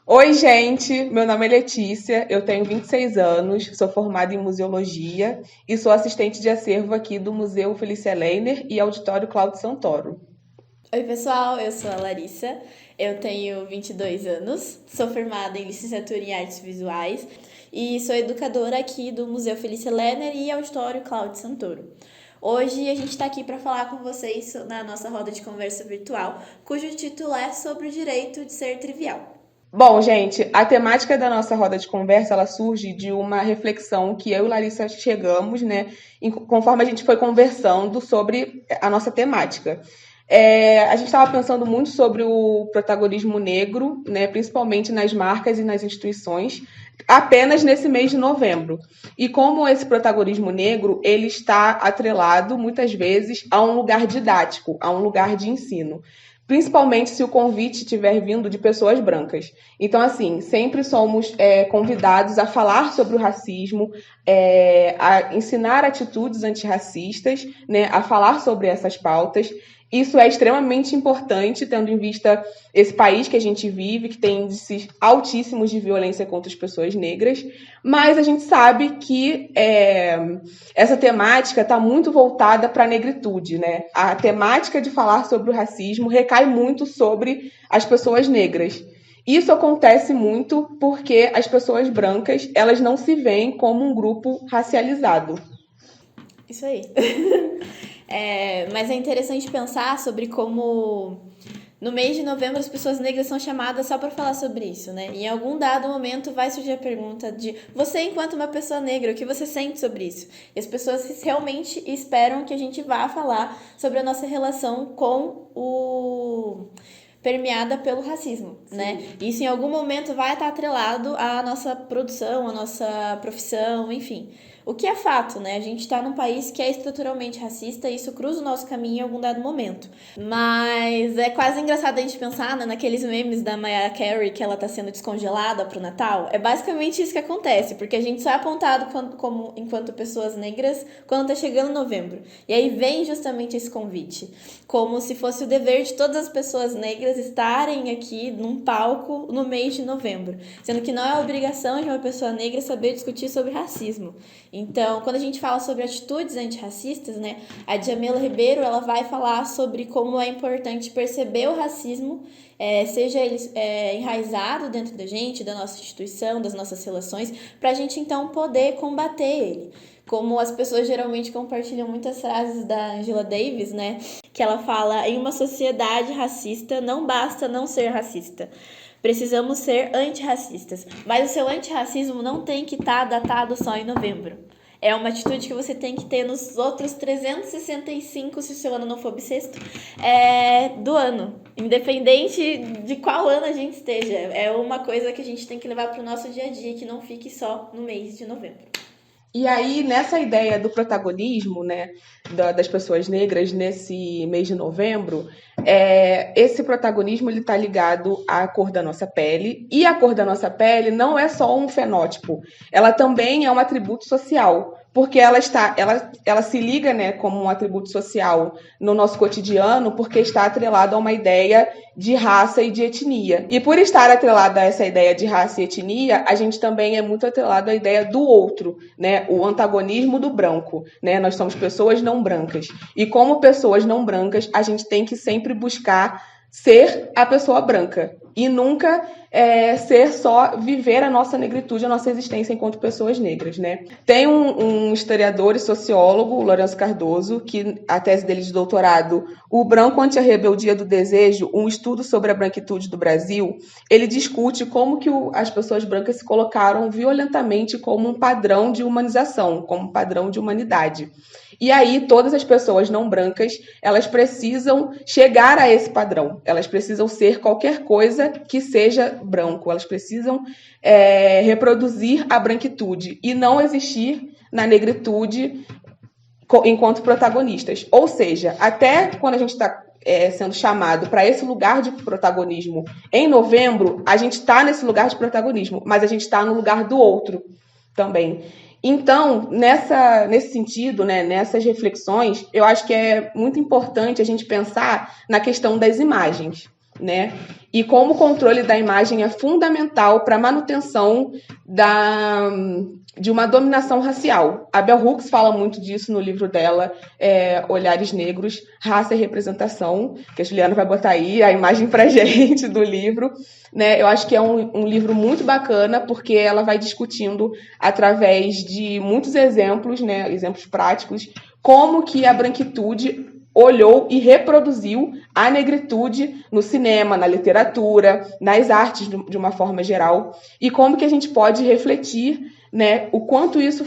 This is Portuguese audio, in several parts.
Oi, gente. Meu nome é Letícia, eu tenho 26 anos, sou formada em museologia e sou assistente de acervo aqui do Museu Felícia Leiner e Auditório Cláudio Santoro. Oi, pessoal, eu sou a Larissa, eu tenho 22 anos, sou formada em licenciatura em artes visuais e sou educadora aqui do Museu Felícia Lerner e Auditório Cláudio Santoro. Hoje a gente está aqui para falar com vocês na nossa roda de conversa virtual, cujo título é Sobre o Direito de Ser Trivial. Bom, gente, a temática da nossa roda de conversa, ela surge de uma reflexão que eu e Larissa chegamos, né, conforme a gente foi conversando sobre a nossa temática. A gente estava pensando muito sobre o protagonismo negro, né, principalmente nas marcas e nas instituições, apenas nesse mês de novembro. E como esse protagonismo negro, ele está atrelado, muitas vezes, a um lugar didático, a um lugar de ensino. Principalmente se o convite estiver vindo de pessoas brancas. Então, assim, sempre somos convidados a falar sobre o racismo, a ensinar atitudes antirracistas, né, a falar sobre essas pautas. Isso é extremamente importante, tendo em vista esse país que a gente vive, que tem índices altíssimos de violência contra as pessoas negras, mas a gente sabe que essa temática está muito voltada para a negritude, né? A temática de falar sobre o racismo recai muito sobre as pessoas negras. Isso acontece muito porque as pessoas brancas, elas não se veem como um grupo racializado. Isso aí. Mas é interessante pensar sobre como no mês de novembro as pessoas negras são chamadas só para falar sobre isso, né? Em algum dado momento vai surgir a pergunta de você, enquanto uma pessoa negra, o que você sente sobre isso? E as pessoas realmente esperam que a gente vá falar sobre a nossa relação com o permeada pelo racismo, né? Isso em algum momento vai estar atrelado à nossa produção, à nossa profissão, enfim. O que é fato, né? A gente está num país que é estruturalmente racista e isso cruza o nosso caminho em algum dado momento. Mas é quase engraçado a gente pensar, né, naqueles memes da Mariah Carey que ela tá sendo descongelada pro Natal. É basicamente isso que acontece, porque a gente só é apontado enquanto pessoas negras quando tá chegando novembro. E aí vem justamente esse convite, como se fosse o dever de todas as pessoas negras estarem aqui num palco no mês de novembro, sendo que não é obrigação de uma pessoa negra saber discutir sobre racismo. Então, quando a gente fala sobre atitudes antirracistas, né, a Djamila Ribeiro, ela vai falar sobre como é importante perceber o racismo, seja ele enraizado dentro da gente, da nossa instituição, das nossas relações, para a gente então poder combater ele. Como as pessoas geralmente compartilham muitas frases da Angela Davis, né, que ela fala: em uma sociedade racista não basta não ser racista. Precisamos ser antirracistas. Mas o seu antirracismo não tem que estar datado só em novembro. É uma atitude que você tem que ter nos outros 365, se o seu ano não for bissexto, do ano. Independente de qual ano a gente esteja. É uma coisa que a gente tem que levar para o nosso dia a dia, que não fique só no mês de novembro. E aí, nessa ideia do protagonismo, né, das pessoas negras nesse mês de novembro, esse protagonismo ele está ligado à cor da nossa pele, e a cor da nossa pele não é só um fenótipo, ela também é um atributo social, porque ela se liga, né, como um atributo social no nosso cotidiano, porque está atrelado a uma ideia de raça e de etnia. E por estar atrelado a essa ideia de raça e etnia, a gente também é muito atrelado à ideia do outro, né, o antagonismo do branco, né? Nós somos pessoas não brancas. E como pessoas não brancas, a gente tem que sempre buscar ser a pessoa branca e nunca ser só viver a nossa negritude, a nossa existência enquanto pessoas negras, né? Tem um historiador e sociólogo, Lourenço Cardoso, que a tese dele de doutorado, O Branco ante a Rebeldia do Desejo, um estudo sobre a branquitude do Brasil, ele discute como que as pessoas brancas se colocaram violentamente como um padrão de humanização, como um padrão de humanidade. E aí, todas as pessoas não brancas, elas precisam chegar a esse padrão. Elas precisam ser qualquer coisa que seja branco. Elas precisam reproduzir a branquitude e não existir na negritude enquanto protagonistas. Ou seja, até quando a gente está sendo chamado para esse lugar de protagonismo em novembro, a gente está nesse lugar de protagonismo, mas a gente está no lugar do outro também. Então, nesse sentido, né, nessas reflexões, eu acho que é muito importante a gente pensar na questão das imagens. né? E como o controle da imagem é fundamental para a manutenção de uma dominação racial. A Bell Hooks fala muito disso no livro dela, Olhares Negros, Raça e Representação, que a Juliana vai botar aí a imagem pra gente do livro, né? Eu acho que é um livro muito bacana, porque ela vai discutindo, através de muitos exemplos, né, exemplos práticos, como que a branquitude olhou e reproduziu a negritude no cinema, na literatura, nas artes de uma forma geral, e como que a gente pode refletir, né, o quanto isso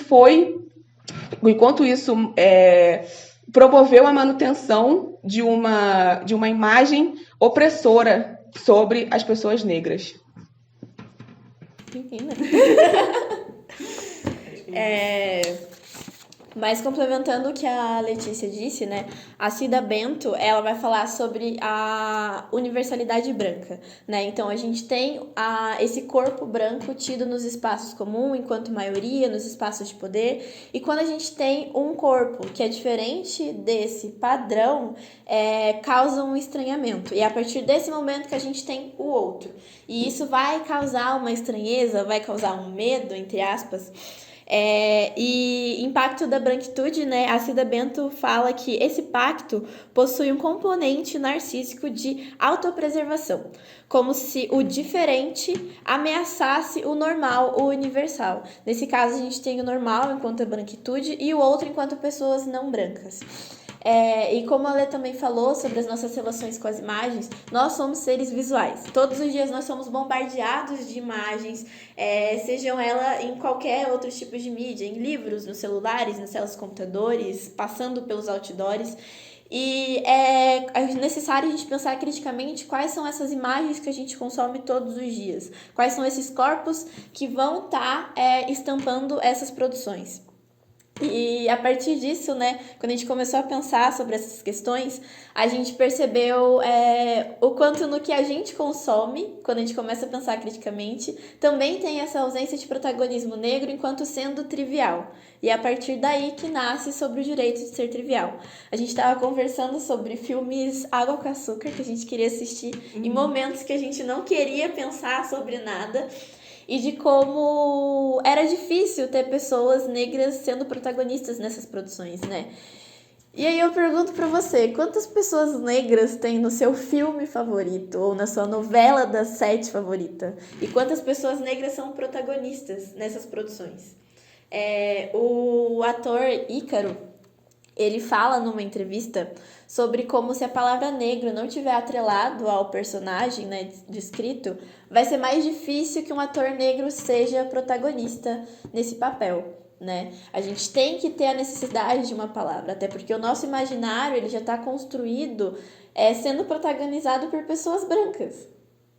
promoveu a manutenção de uma imagem opressora sobre as pessoas negras. Mas complementando o que a Letícia disse, né? A Cida Bento, ela vai falar sobre a universalidade branca, né? Então, a gente tem esse corpo branco tido nos espaços comuns, enquanto maioria, nos espaços de poder. E quando a gente tem um corpo que é diferente desse padrão, causa um estranhamento. E é a partir desse momento que a gente tem o outro. E isso vai causar uma estranheza, vai causar um medo, entre aspas. E impacto da branquitude, né? A Cida Bento fala que esse pacto possui um componente narcísico de autopreservação, como se o diferente ameaçasse o normal, o universal. Nesse caso, a gente tem o normal enquanto a branquitude e o outro enquanto pessoas não brancas. E como a Lê também falou sobre as nossas relações com as imagens, nós somos seres visuais. Todos os dias nós somos bombardeados de imagens, sejam elas em qualquer outro tipo de mídia, em livros, nos celulares, nas telas de computadores, passando pelos outdoors. E é necessário a gente pensar criticamente quais são essas imagens que a gente consome todos os dias. Quais são esses corpos que vão estar estampando essas produções. E a partir disso, né, quando a gente começou a pensar sobre essas questões, a gente percebeu o quanto no que a gente consome, quando a gente começa a pensar criticamente, também tem essa ausência de protagonismo negro enquanto sendo trivial. E é a partir daí que nasce sobre o direito de ser trivial. A gente estava conversando sobre filmes Água com Açúcar, que a gente queria assistir em momentos que a gente não queria pensar sobre nada. E de como era difícil ter pessoas negras sendo protagonistas nessas produções, né? E aí eu pergunto pra você, quantas pessoas negras tem no seu filme favorito ou na sua novela das 7 favorita? E quantas pessoas negras são protagonistas nessas produções? O ator Ícaro, ele fala numa entrevista sobre como se a palavra negro não tiver atrelado ao personagem, né, descrito, vai ser mais difícil que um ator negro seja protagonista nesse papel, né? A gente tem que ter a necessidade de uma palavra, até porque o nosso imaginário ele já está construído sendo protagonizado por pessoas brancas.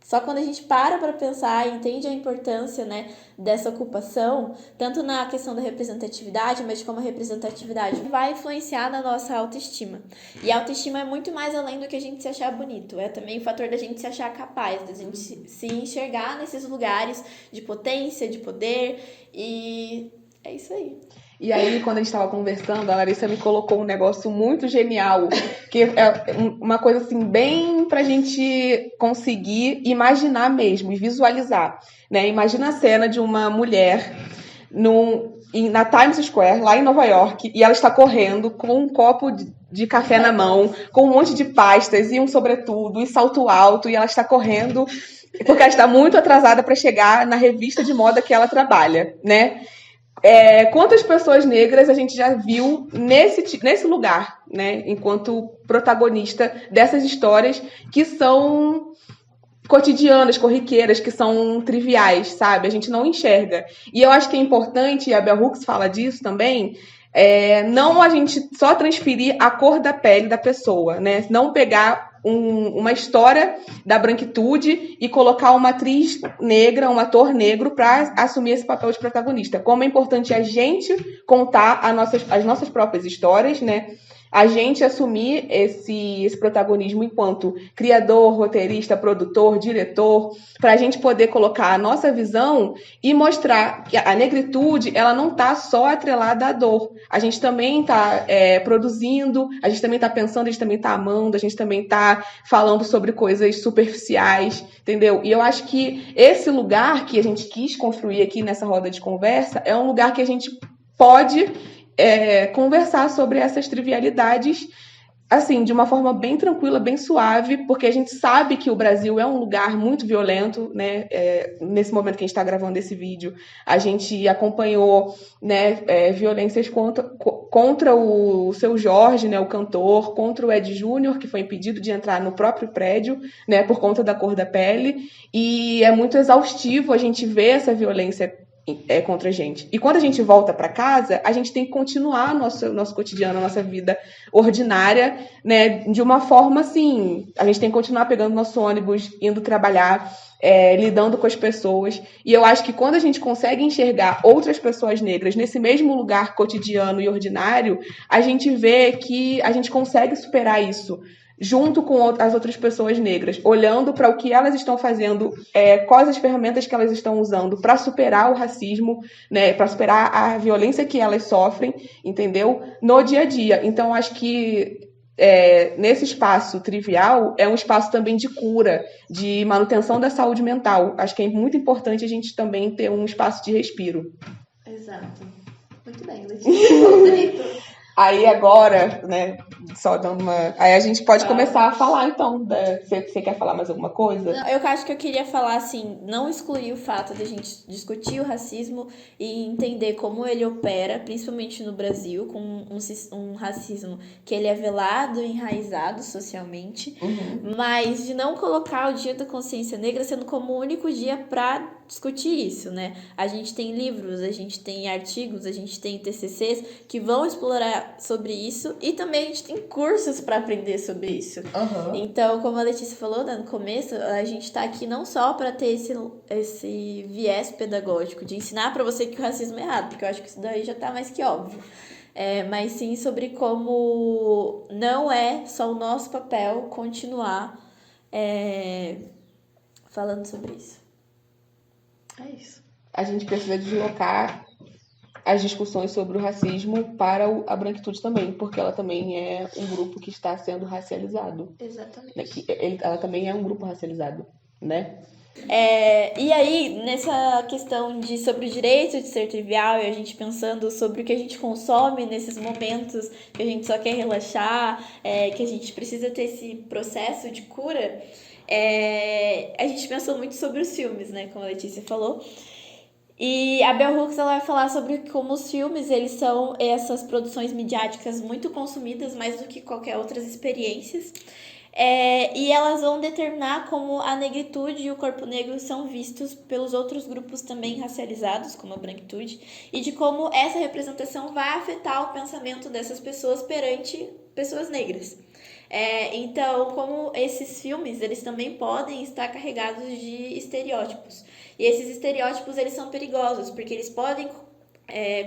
Só quando a gente para pensar e entende a importância, né, dessa ocupação, tanto na questão da representatividade, mas de como a representatividade vai influenciar na nossa autoestima. E a autoestima é muito mais além do que a gente se achar bonito. É também o fator da gente se achar capaz, da gente se enxergar nesses lugares de potência, de poder, e é isso aí. E aí, quando a gente estava conversando, a Larissa me colocou um negócio muito genial, que é uma coisa assim, bem pra gente conseguir imaginar mesmo e visualizar, né? Imagina a cena de uma mulher na Times Square, lá em Nova York, e ela está correndo com um copo de café na mão, com um monte de pastas e um sobretudo e salto alto, e ela está correndo porque ela está muito atrasada para chegar na revista de moda que ela trabalha, né? Quantas pessoas negras a gente já viu nesse lugar, né, enquanto protagonista dessas histórias que são cotidianas, corriqueiras, que são triviais, sabe? A gente não enxerga. E eu acho que é importante, e a Bell Hooks fala disso também, não a gente só transferir a cor da pele da pessoa, né? Não pegar uma história da branquitude e colocar uma atriz negra, um ator negro para assumir esse papel de protagonista. Como é importante a gente contar as nossas próprias histórias, né? a gente assumir esse protagonismo enquanto criador, roteirista, produtor, diretor, para a gente poder colocar a nossa visão e mostrar que a negritude ela não está só atrelada à dor. A gente também está produzindo, a gente também está pensando, a gente também está amando, a gente também está falando sobre coisas superficiais, entendeu? E eu acho que esse lugar que a gente quis construir aqui nessa roda de conversa é um lugar que a gente pode conversar sobre essas trivialidades assim, de uma forma bem tranquila, bem suave, porque a gente sabe que o Brasil é um lugar muito violento, né? Nesse momento que a gente está gravando esse vídeo, a gente acompanhou, né, violências contra o Seu Jorge, né, o cantor, contra o Ed Júnior, que foi impedido de entrar no próprio prédio, né, por conta da cor da pele, e é muito exaustivo a gente ver essa violência contra a gente. E quando a gente volta para casa, a gente tem que continuar nosso cotidiano, a nossa vida ordinária, né? De uma forma assim, a gente tem que continuar pegando nosso ônibus, indo trabalhar, lidando com as pessoas. E eu acho que quando a gente consegue enxergar outras pessoas negras nesse mesmo lugar cotidiano e ordinário, a gente vê que a gente consegue superar isso junto com as outras pessoas negras, olhando para o que elas estão fazendo, quais as ferramentas que elas estão usando para superar o racismo, né, para superar a violência que elas sofrem, entendeu? No dia a dia. Então, acho que nesse espaço trivial é um espaço também de cura, de manutenção da saúde mental. Acho que é muito importante a gente também ter um espaço de respiro. Exato. Muito bem, Letícia. Aí agora, né, só dando uma... Aí a gente pode começar a falar, então. Você quer falar mais alguma coisa? Não, eu acho que eu queria falar, assim, não excluir o fato de a gente discutir o racismo e entender como ele opera, principalmente no Brasil, com um racismo que ele é velado e enraizado socialmente, mas de não colocar o Dia da Consciência Negra sendo como o único dia para discutir isso, né? A gente tem livros, a gente tem artigos, a gente tem TCCs que vão explorar sobre isso e também a gente tem cursos para aprender sobre isso. Então, como a Letícia falou no começo, a gente tá aqui não só para ter esse viés pedagógico de ensinar para você que o racismo é errado, porque eu acho que isso daí já tá mais que óbvio. Mas sim sobre como não é só o nosso papel continuar falando sobre isso. É isso. A gente precisa deslocar as discussões sobre o racismo para a branquitude também, porque ela também é um grupo que está sendo racializado. Exatamente. Ela também é um grupo racializado, né? E aí, nessa questão sobre o direito de ser trivial e a gente pensando sobre o que a gente consome nesses momentos que a gente só quer relaxar, que a gente precisa ter esse processo de cura, a gente pensou muito sobre os filmes, né? Como a Letícia falou. E a Bell Hooks ela vai falar sobre como os filmes eles são essas produções midiáticas muito consumidas mais do que qualquer outras experiências. E elas vão determinar como a negritude e o corpo negro são vistos pelos outros grupos também racializados, como a branquitude, e de como essa representação vai afetar o pensamento dessas pessoas perante pessoas negras. Então, como esses filmes, eles também podem estar carregados de estereótipos. E esses estereótipos, eles são perigosos, porque eles podem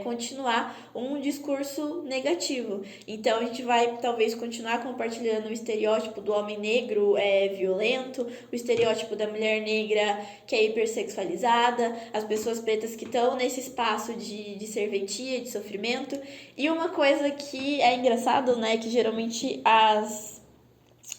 continuar um discurso negativo. Então, a gente vai, talvez, continuar compartilhando o estereótipo do homem negro violento, o estereótipo da mulher negra que é hipersexualizada, as pessoas pretas que estão nesse espaço de serventia, de sofrimento. E uma coisa que é engraçado, né, que geralmente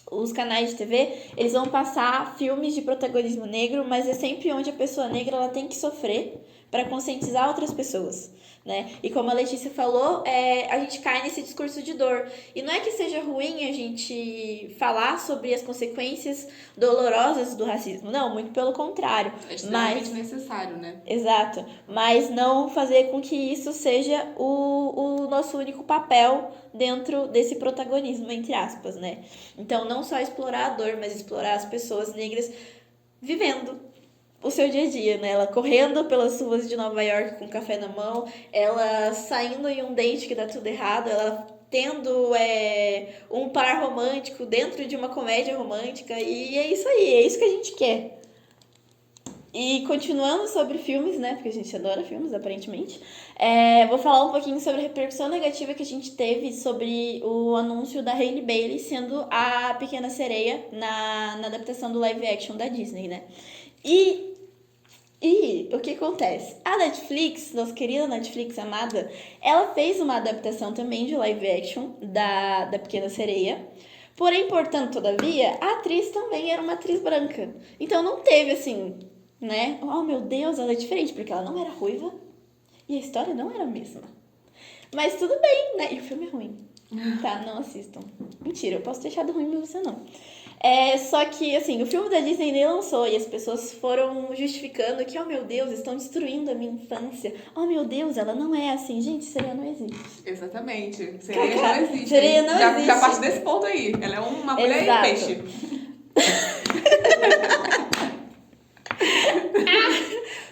os canais de TV, eles vão passar filmes de protagonismo negro, mas é sempre onde a pessoa negra ela tem que sofrer para conscientizar outras pessoas, né? E como a Letícia falou, a gente cai nesse discurso de dor. E não é que seja ruim a gente falar sobre as consequências dolorosas do racismo. Não, muito pelo contrário. É extremamente necessário, né? Exato. Mas não fazer com que isso seja o nosso único papel dentro desse protagonismo, entre aspas, né? Então, não só explorar a dor, mas explorar as pessoas negras vivendo o seu dia a dia, né? Ela correndo pelas ruas de Nova York com café na mão, ela saindo em um date que dá tudo errado, ela tendo um par romântico dentro de uma comédia romântica, e é isso aí, é isso que a gente quer. E continuando sobre filmes, né? Porque a gente adora filmes, aparentemente. Vou falar um pouquinho sobre a repercussão negativa que a gente teve sobre o anúncio da Hailey Bailey sendo a Pequena Sereia na adaptação do live action da Disney, né? E o que acontece? A Netflix, nossa querida Netflix amada, ela fez uma adaptação também de live action da Pequena Sereia. Porém, portanto, todavia, a atriz também era uma atriz branca. Então não teve assim, né? Oh, meu Deus, ela é diferente, porque ela não era ruiva e a história não era a mesma. Mas tudo bem, né? E o filme é ruim. Tá, não assistam. Mentira, eu posso ter achado ruim, mas você não. Só que, assim, o filme da Disney nem lançou e as pessoas foram justificando que, oh meu Deus, estão destruindo a minha infância. Oh meu Deus, ela não é assim. Gente, sereia não existe. Exatamente. Sereia não existe. Sereia não existe. Já parte desse ponto aí. Ela é uma mulher e peixe.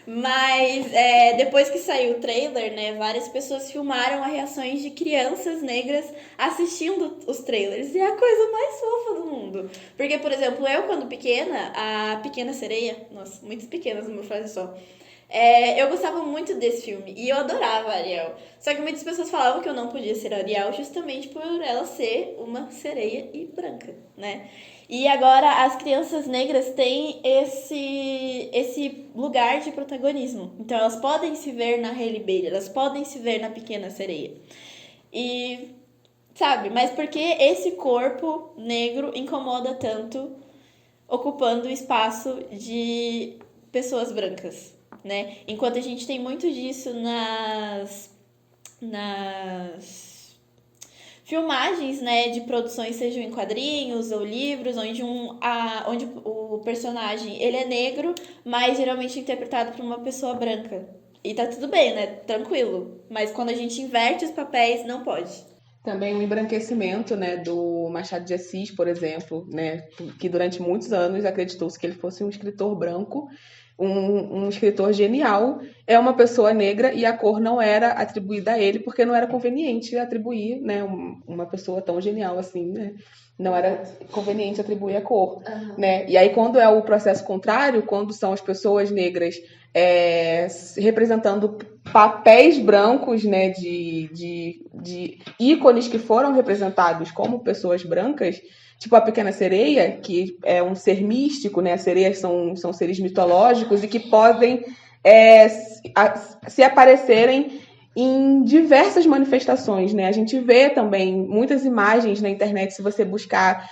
Mas depois que saiu o trailer, né, várias pessoas filmaram as reações de crianças negras assistindo os trailers. E é a coisa mais fofa do mundo. Porque, por exemplo, eu quando pequena, a Pequena Sereia, nossa, muitas pequenas numa frase só, eu gostava muito desse filme e eu adorava a Ariel. Só que muitas pessoas falavam que eu não podia ser a Ariel justamente por ela ser uma sereia e branca, né? E agora as crianças negras têm esse lugar de protagonismo. Então elas podem se ver na Hailey Bailey, elas podem se ver na Pequena Sereia. E, sabe, mas por que esse corpo negro incomoda tanto ocupando o espaço de pessoas brancas, né? Enquanto a gente tem muito disso nas filmagens, né, de produções, sejam em quadrinhos ou livros, onde o personagem ele é negro, mas geralmente interpretado por uma pessoa branca. E tá tudo bem, né? Tranquilo. Mas quando a gente inverte os papéis, não pode. Também o embranquecimento, né, do Machado de Assis, por exemplo, né, que durante muitos anos acreditou-se que ele fosse um escritor branco, um escritor genial, é uma pessoa negra e a cor não era atribuída a ele porque não era conveniente atribuir, né, uma pessoa tão genial assim, né? Não era conveniente atribuir a cor, né? E aí quando é o processo contrário, quando são as pessoas negras representando papéis brancos, né, de ícones que foram representados como pessoas brancas, tipo a Pequena Sereia, que é um ser místico, né? As sereias são seres mitológicos e que podem se aparecerem em diversas manifestações, né? A gente vê também muitas imagens na internet, se você buscar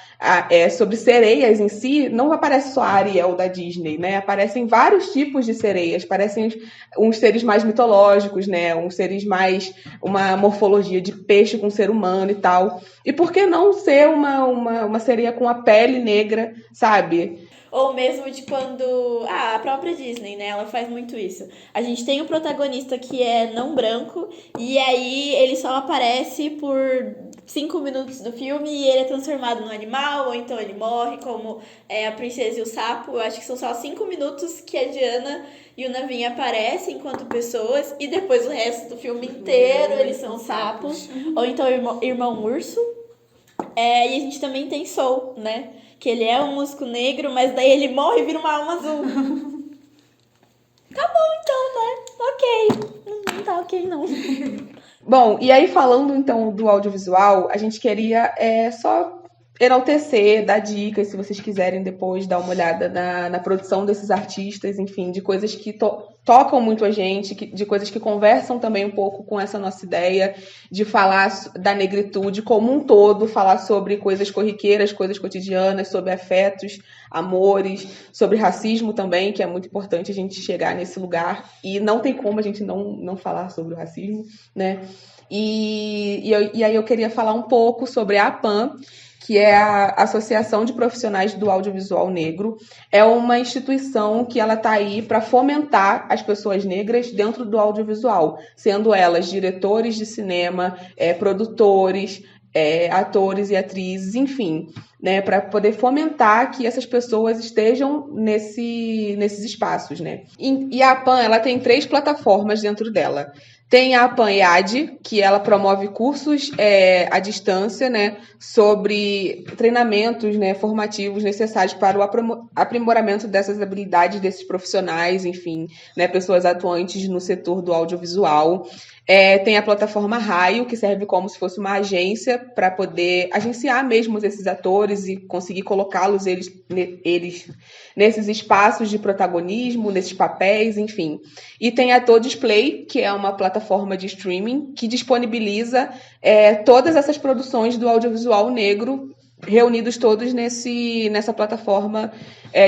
sobre sereias em si, não aparece só a Ariel da Disney, né? Aparecem vários tipos de sereias, parecem uns seres mais mitológicos, né? Uns seres mais uma morfologia de peixe com ser humano e tal. E por que não ser uma sereia com a pele negra, sabe? Ou mesmo de quando... a própria Disney, né? Ela faz muito isso. A gente tem um protagonista que é não branco, e aí ele só aparece por 5 minutos do filme e ele é transformado num animal, ou então ele morre, como a Princesa e o Sapo. Eu acho que são só 5 minutos que a Diana e o Naveen aparecem enquanto pessoas, e depois o resto do filme inteiro eles são sapos. Ou então irmão urso. E a gente também tem Soul, né? Que ele é um músico negro, mas daí ele morre e vira uma alma azul. Tá bom, então, né? Ok. Não tá ok, não. Bom, e aí falando então do audiovisual, a gente queria só enaltecer, dar dicas, se vocês quiserem depois dar uma olhada na produção desses artistas, enfim, de coisas que tocam muito a gente, de coisas que conversam também um pouco com essa nossa ideia de falar da negritude como um todo, falar sobre coisas corriqueiras, coisas cotidianas, sobre afetos, amores, sobre racismo também, que é muito importante a gente chegar nesse lugar, e não tem como a gente não falar sobre o racismo, né? E aí eu queria falar um pouco sobre a APAN, que é a Associação de Profissionais do Audiovisual Negro. É uma instituição que ela está aí para fomentar as pessoas negras dentro do audiovisual, sendo elas diretores de cinema, produtores, atores e atrizes, enfim. né, para poder fomentar que essas pessoas estejam nesses espaços, né? E a PAN, ela tem 3 plataformas dentro dela. Tem a PAN-EAD, que ela promove cursos à distância, né, sobre treinamentos, né, formativos necessários para o aprimoramento dessas habilidades desses profissionais, enfim, né, pessoas atuantes no setor do audiovisual. Tem a plataforma Raio, que serve como se fosse uma agência para poder agenciar mesmo esses atores e conseguir colocá-los eles nesses espaços de protagonismo, nesses papéis, enfim. E tem a Todisplay, que é uma plataforma de streaming que disponibiliza todas essas produções do audiovisual negro reunidos todos nessa plataforma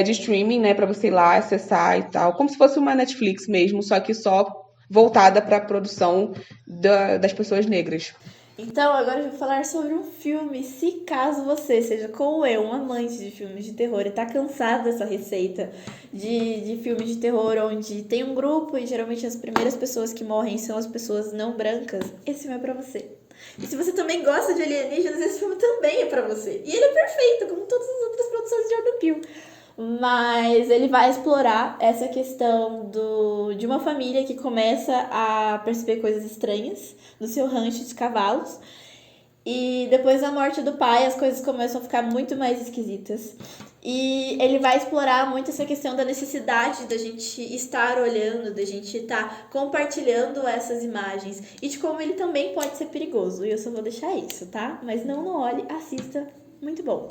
de streaming, né, para você ir lá acessar e tal, como se fosse uma Netflix mesmo, só que só voltada para a produção das pessoas negras. Então, agora eu vou falar sobre um filme. Se caso você seja como eu, um amante de filmes de terror e tá cansado dessa receita de filmes de terror onde tem um grupo e geralmente as primeiras pessoas que morrem são as pessoas não brancas, esse filme é pra você. E se você também gosta de alienígenas, esse filme também é pra você. E ele é perfeito, como todas as outras produções de Jordan Peele. Mas ele vai explorar essa questão de uma família que começa a perceber coisas estranhas no seu rancho de cavalos. E depois da morte do pai, as coisas começam a ficar muito mais esquisitas. E ele vai explorar muito essa questão da necessidade da gente estar olhando, da gente estar compartilhando essas imagens. E de como ele também pode ser perigoso. E eu só vou deixar isso, tá? Mas não olhe, assista. Muito bom.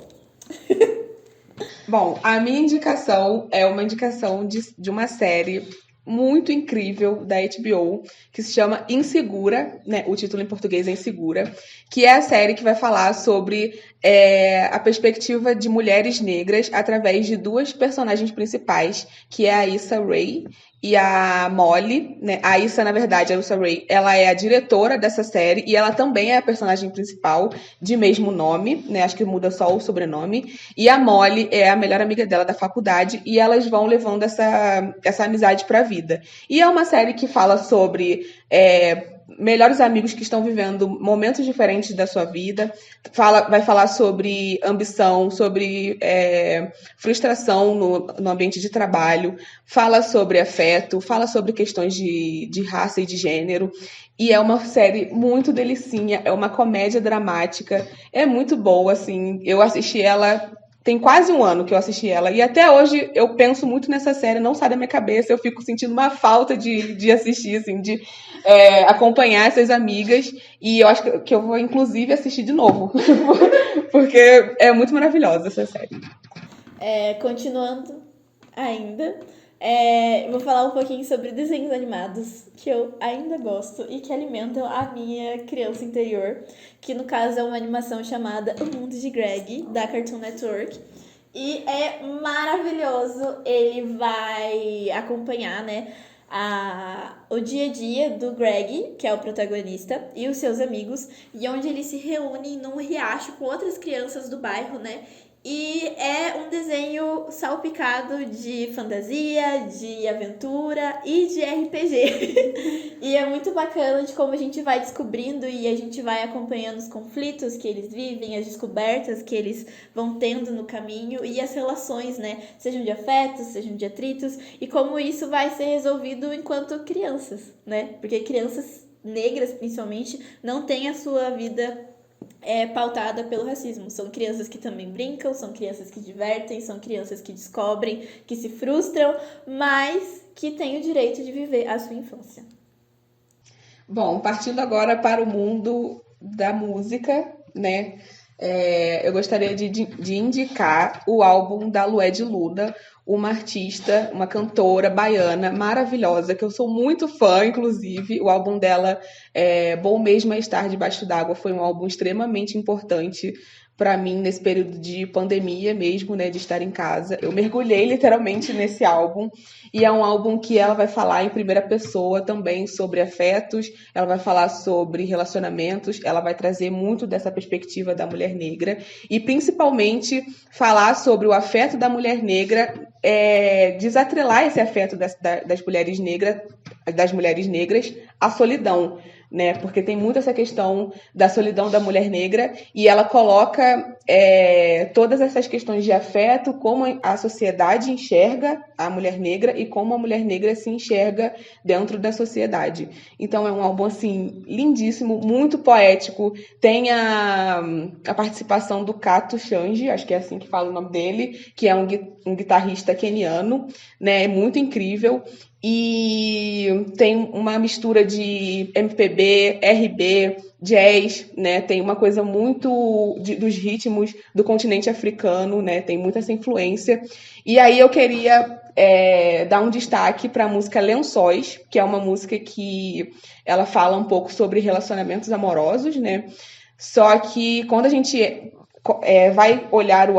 Bom, a minha indicação é uma indicação de uma série muito incrível da HBO, que se chama Insegura, né? O título em português é Insegura, que é a série que vai falar sobre a perspectiva de mulheres negras através de 2 personagens principais, que é a Issa Rae e a Molly, né? A Issa, na verdade, a Issa Rae, ela é a diretora dessa série e ela também é a personagem principal de mesmo nome, né? Acho que muda só o sobrenome. E a Molly é a melhor amiga dela da faculdade e elas vão levando essa amizade pra vida. E é uma série que fala sobre melhores amigos que estão vivendo momentos diferentes da sua vida, vai falar sobre ambição, sobre frustração no ambiente de trabalho, fala sobre afeto, fala sobre questões de raça e de gênero, e é uma série muito delicinha, é uma comédia dramática, é muito boa, assim, eu assisti ela... Tem quase um ano que eu assisti ela. E até hoje eu penso muito nessa série, não sai da minha cabeça. Eu fico sentindo uma falta de assistir, assim, de acompanhar essas amigas. E eu acho que eu vou, inclusive, assistir de novo. Porque é muito maravilhosa essa série. Continuando ainda, vou falar um pouquinho sobre desenhos animados que eu ainda gosto e que alimentam a minha criança interior, que no caso é uma animação chamada O Mundo de Greg, da Cartoon Network. E é maravilhoso, ele vai acompanhar, né, o dia a dia do Greg, que é o protagonista, e os seus amigos, e onde eles se reúnem num riacho com outras crianças do bairro, né? E é um desenho salpicado de fantasia, de aventura e de RPG. E é muito bacana de como a gente vai descobrindo e a gente vai acompanhando os conflitos que eles vivem, as descobertas que eles vão tendo no caminho e as relações, né? Sejam de afetos, sejam de atritos, e como isso vai ser resolvido enquanto crianças, né? Porque crianças negras, principalmente, não têm a sua vida pautada pelo racismo. São crianças que também brincam, são crianças que divertem, são crianças que descobrem, que se frustram, mas que têm o direito de viver a sua infância. Bom, partindo agora para o mundo da música, né? Eu gostaria de indicar o álbum da Lued Luna, uma artista, uma cantora baiana maravilhosa, que eu sou muito fã, inclusive. O álbum dela, Bom Mesmo é Estar Debaixo d'Água, foi um álbum extremamente importante para mim nesse período de pandemia mesmo, né, de estar em casa. Eu mergulhei literalmente nesse álbum, e é um álbum que ela vai falar em primeira pessoa também sobre afetos, ela vai falar sobre relacionamentos, ela vai trazer muito dessa perspectiva da mulher negra, e principalmente falar sobre o afeto da mulher negra, desatrelar esse afeto das mulheres negras à solidão. né? Porque tem muito essa questão da solidão da mulher negra e ela coloca todas essas questões de afeto, como a sociedade enxerga a mulher negra e como a mulher negra se enxerga dentro da sociedade. Então é um álbum assim lindíssimo, muito poético. Tem a participação do Kato Shanji, acho que é assim que fala o nome dele, que é um guitarrista queniano, né? Muito incrível. E tem uma mistura de MPB, RB, jazz, né? Tem uma coisa muito dos ritmos do continente africano, né? Tem muita essa influência. E aí eu queria dar um destaque para a música Lençóis, que é uma música que ela fala um pouco sobre relacionamentos amorosos, né? Só que quando a gente vai olhar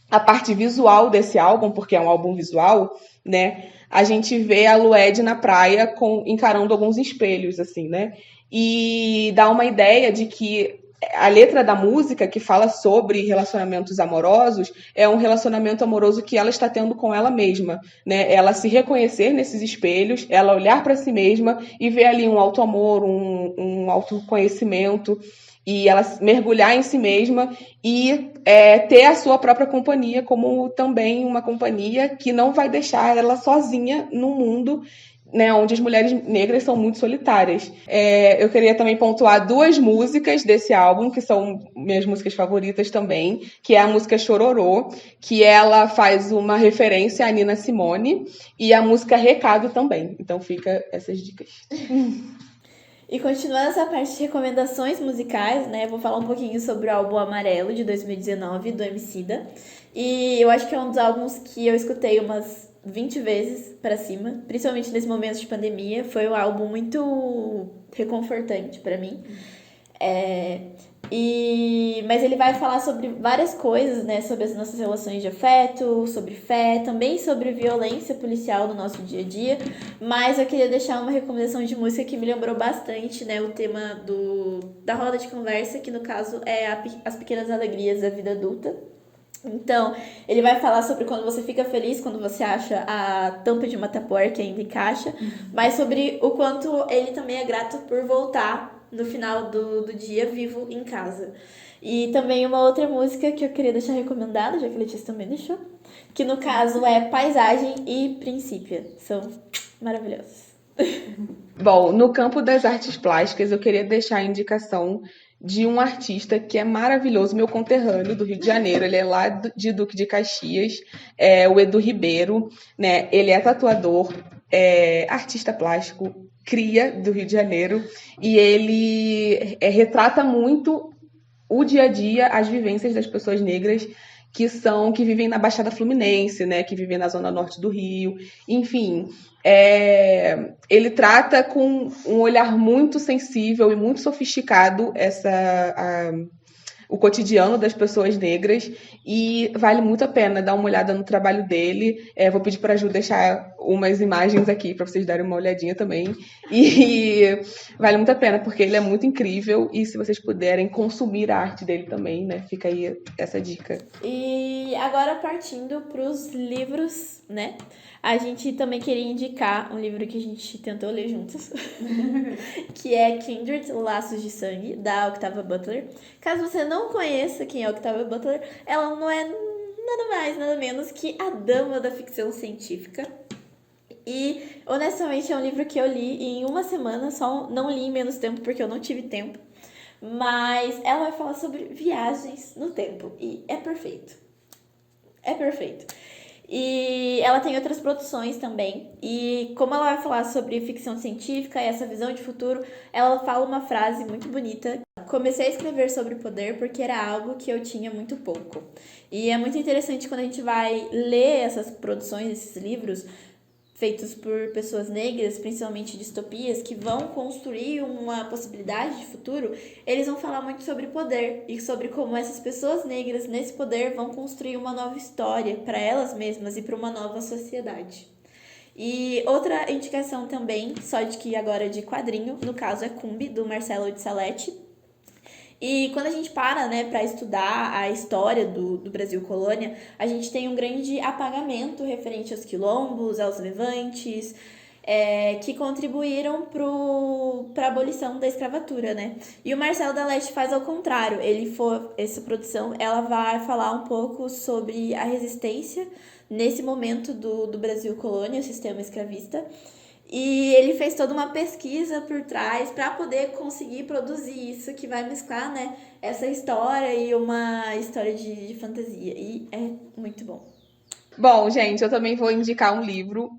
a parte visual desse álbum, porque é um álbum visual, né? A gente vê a Lued na praia encarando alguns espelhos, assim, né? E dá uma ideia de que a letra da música, que fala sobre relacionamentos amorosos, é um relacionamento amoroso que ela está tendo com ela mesma, né? Ela se reconhecer nesses espelhos, ela olhar para si mesma e ver ali um auto-amor, um autoconhecimento, e ela mergulhar em si mesma e ter a sua própria companhia como também uma companhia que não vai deixar ela sozinha no mundo, né, onde as mulheres negras são muito solitárias. Eu queria também pontuar 2 músicas desse álbum, que são minhas músicas favoritas também, que é a música Chororô, que ela faz uma referência à Nina Simone, e a música Recado também. Então fica essas dicas. E continuando essa parte de recomendações musicais, né? Eu vou falar um pouquinho sobre o álbum Amarelo, de 2019, do Emicida. E eu acho que é um dos álbuns que eu escutei umas 20 vezes pra cima, principalmente nesse momento de pandemia. Foi um álbum muito reconfortante pra mim. Mas ele vai falar sobre várias coisas, né? Sobre as nossas relações de afeto, sobre fé, também sobre violência policial no nosso dia a dia. Mas eu queria deixar uma recomendação de música que me lembrou bastante, né? O tema da roda de conversa, que no caso é As Pequenas Alegrias da Vida Adulta. Então, ele vai falar sobre quando você fica feliz, quando você acha a tampa de uma tapoer que ainda encaixa, mas sobre o quanto ele também é grato por voltar no final do dia vivo em casa. E também uma outra música que eu queria deixar recomendada, já que a Letícia também deixou, que no caso é Paisagem e Princípia. São maravilhosos. Bom, no campo das artes plásticas, eu queria deixar a indicação de um artista que é maravilhoso, meu conterrâneo do Rio de Janeiro. Ele é lá de Duque de Caxias, o Edu Ribeiro, né? Ele é tatuador, artista plástico, cria do Rio de Janeiro, e ele retrata muito o dia a dia, as vivências das pessoas negras que vivem na Baixada Fluminense, né, que vivem na zona norte do Rio, enfim, ele trata com um olhar muito sensível e muito sofisticado o cotidiano das pessoas negras, e vale muito a pena dar uma olhada no trabalho dele. Vou pedir para a Ju deixar umas imagens aqui para vocês darem uma olhadinha também, e vale muito a pena porque ele é muito incrível, e se vocês puderem consumir a arte dele também, né, fica aí essa dica. E agora partindo para os livros, né? A gente também queria indicar um livro que a gente tentou ler juntos, que é Kindred, Laços de Sangue, da Octavia Butler. Caso você não conheça quem é Octavia Butler, ela não é nada mais, nada menos que a dama da ficção científica. E, honestamente, é um livro que eu li em uma semana, só não li em menos tempo porque eu não tive tempo. Mas ela vai falar sobre viagens no tempo, e é perfeito. É perfeito. E ela tem outras produções também. E como ela vai falar sobre ficção científica e essa visão de futuro, ela fala uma frase muito bonita. Comecei a escrever sobre poder porque era algo que eu tinha muito pouco. E é muito interessante quando a gente vai ler essas produções, esses livros feitos por pessoas negras, principalmente distopias, que vão construir uma possibilidade de futuro, eles vão falar muito sobre poder e sobre como essas pessoas negras nesse poder vão construir uma nova história para elas mesmas e para uma nova sociedade. E outra indicação também, só de que agora é de quadrinho, no caso é Cumbi, do Marcelo de Salete. E quando a gente para, né, para estudar a história do Brasil colônia, a gente tem um grande apagamento referente aos quilombos, aos levantes. que contribuíram para a abolição da escravatura, né? E o Marcelo da Leste faz ao contrário. Essa produção, ela vai falar um pouco sobre a resistência nesse momento do Brasil colônia, o sistema escravista. E ele fez toda uma pesquisa por trás para poder conseguir produzir isso, que vai mesclar, né, essa história e uma história de fantasia. E é muito bom. Bom, gente, eu também vou indicar um livro,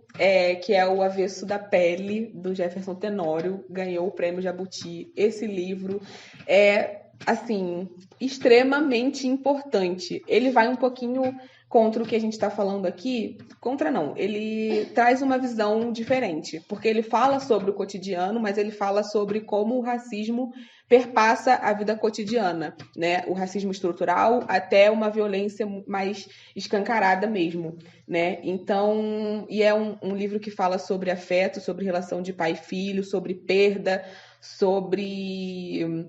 que é O Avesso da Pele, do Jefferson Tenório, ganhou o prêmio Jabuti. Esse livro é, assim, extremamente importante. Ele vai um pouquinho contra o que a gente está falando aqui. Contra não, ele traz uma visão diferente, porque ele fala sobre o cotidiano, mas ele fala sobre como o racismo perpassa a vida cotidiana, né? O racismo estrutural até uma violência mais escancarada mesmo, né? Então, e é um livro que fala sobre afeto, sobre relação de pai e filho, sobre perda, sobre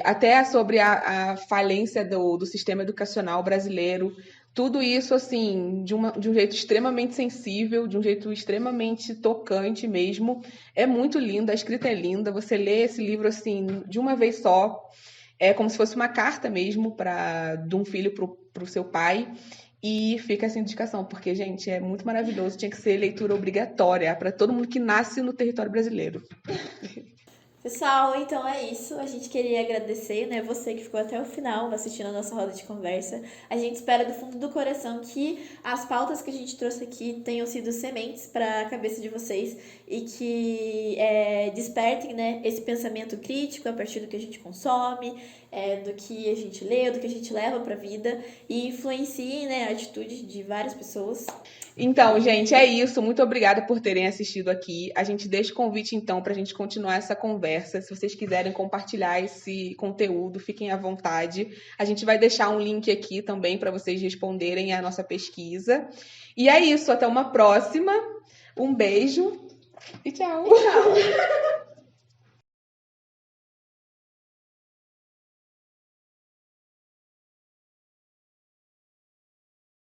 até sobre a falência do sistema educacional brasileiro. Tudo isso, assim, de um jeito extremamente sensível, de um jeito extremamente tocante mesmo. É muito lindo, a escrita é linda. Você lê esse livro, assim, de uma vez só. É como se fosse uma carta mesmo de um filho para o seu pai. E fica essa indicação, porque, gente, é muito maravilhoso. Tinha que ser leitura obrigatória para todo mundo que nasce no território brasileiro. Pessoal, então é isso. A gente queria agradecer, né, você que ficou até o final assistindo a nossa roda de conversa. A gente espera do fundo do coração que as pautas que a gente trouxe aqui tenham sido sementes para a cabeça de vocês e que despertem, né, esse pensamento crítico a partir do que a gente consome, do que a gente lê, do que a gente leva para a vida e influenciem, né, a atitude de várias pessoas. Então, gente, é isso. Muito obrigada por terem assistido aqui. A gente deixa o convite, então, para a gente continuar essa conversa. Se vocês quiserem compartilhar esse conteúdo, fiquem à vontade. A gente vai deixar um link aqui também para vocês responderem à nossa pesquisa. E é isso. Até uma próxima. Um beijo e tchau. Tchau.